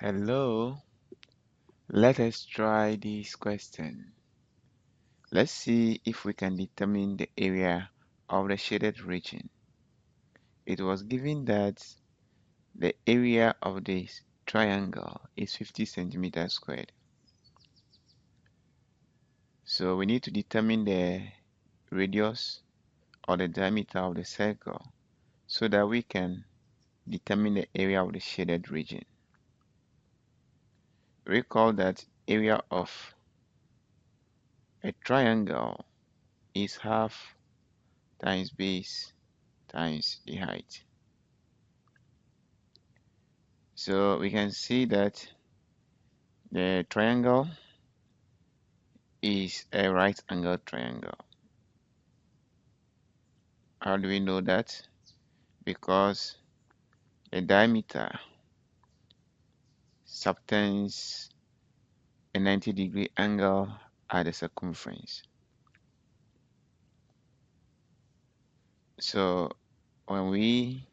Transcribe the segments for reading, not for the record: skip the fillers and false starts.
Hello, let us try this question. Let's see if we can determine the area of the shaded region. It was given that the area of this triangle is 50 centimeters squared. So we need to determine the radius or the diameter of the circle so that we can determine the area of the shaded region. Recall that area of a triangle is half times base times the height. So we can see that the triangle is a right angled triangle. How do we know that? Because the diameter subtends a 90-degree angle at the circumference. So when we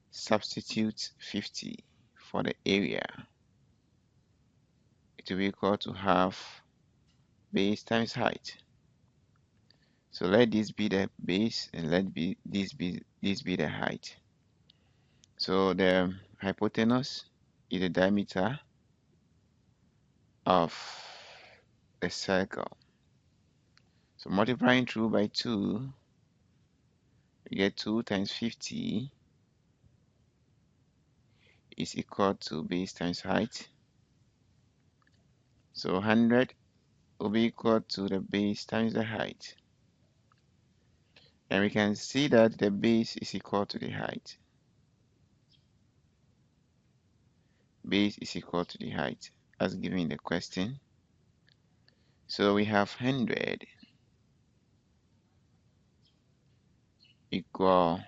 substitute 50 for the area, it will be equal to half base times height. So let this be the base and this be the height. So the hypotenuse is the diameter of a circle. So multiplying through by 2, we get 2 times 50 is equal to base times height. So 100 will be equal to the base times the height. And we can see that the base is equal to the height. Base is equal to the height as given in the question. So we have 100 equal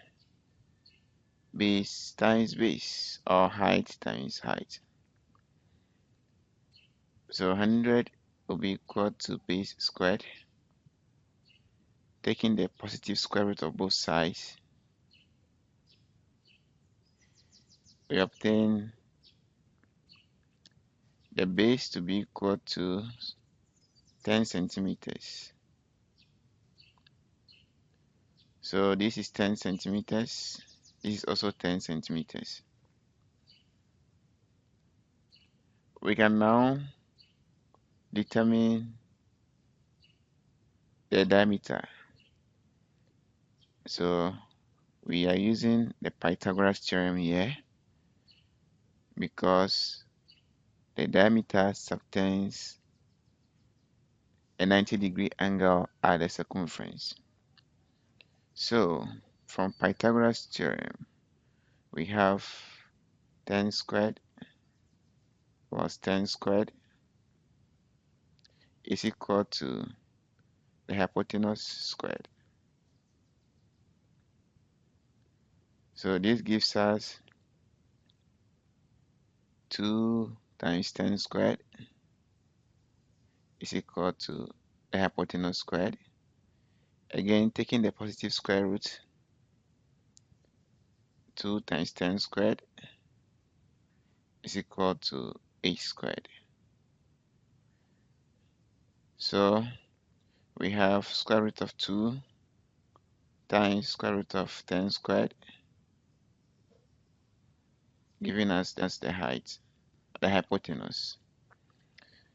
base times base or height times height. So 100 will be equal to base squared. Taking the positive square root of both sides, we obtain the base to be equal to 10 centimeters. So this is 10 centimeters. This is also 10 centimeters. We can now determine the diameter. So we are using the Pythagoras theorem here because the diameter subtends a 90-degree angle at the circumference. So from Pythagoras theorem, we have 10 squared plus 10 squared is equal to the hypotenuse squared. So this gives us 2 times 10 squared is equal to the hypotenuse squared. Again, taking the positive square root, 2 times 10 squared is equal to 8 squared. So we have square root of 2 times square root of 10 squared, giving us the height, the hypotenuse.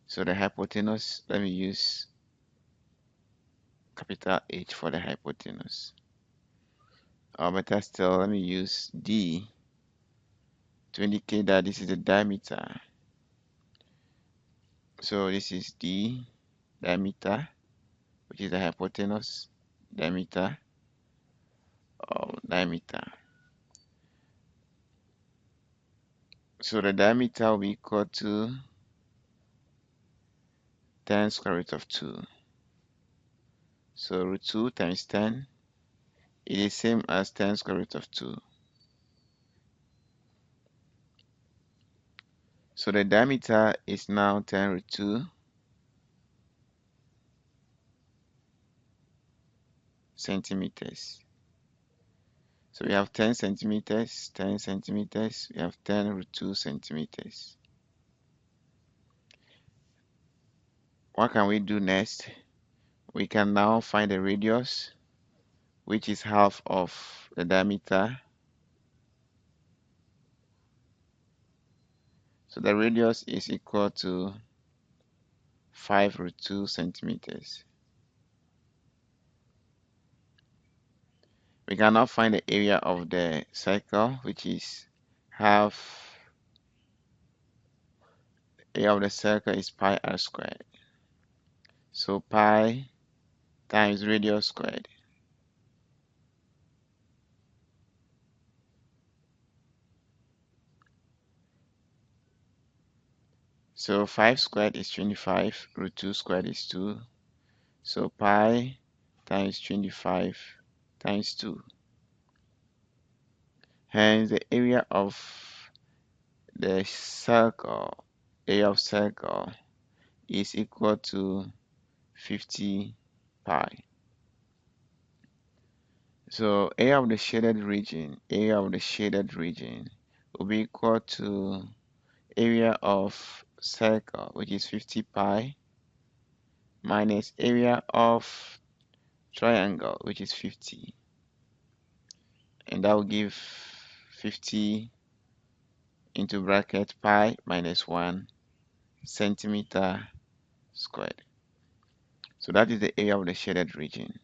So the hypotenuse, let me use capital H for the hypotenuse. Or better still, let me use D to indicate that this is the diameter. So this is D, diameter, which is the hypotenuse, diameter, or diameter. So the diameter will be equal to 10 square root of 2. So root 2 times 10 it is same as 10 square root of 2. So the diameter is now 10 root 2 centimeters. So we have 10 centimeters, 10 centimeters, we have 10 root 2 centimeters. What can we do next? We can now find the radius, which is half of the diameter. So the radius is equal to 5 root 2 centimeters. We can now find the area of the circle, which is half. Area of the circle is pi r squared. So pi times radius squared. So 5 squared is 25, root 2 squared is 2. So pi times 25 times 2. Hence the area of the circle, area of circle is equal to 50 pi. So area of the shaded region, will be equal to area of circle, which is 50 pi, minus area of triangle, which is 50. And that will give 50 into bracket pi minus 1 centimeter squared. So that is the area of the shaded region.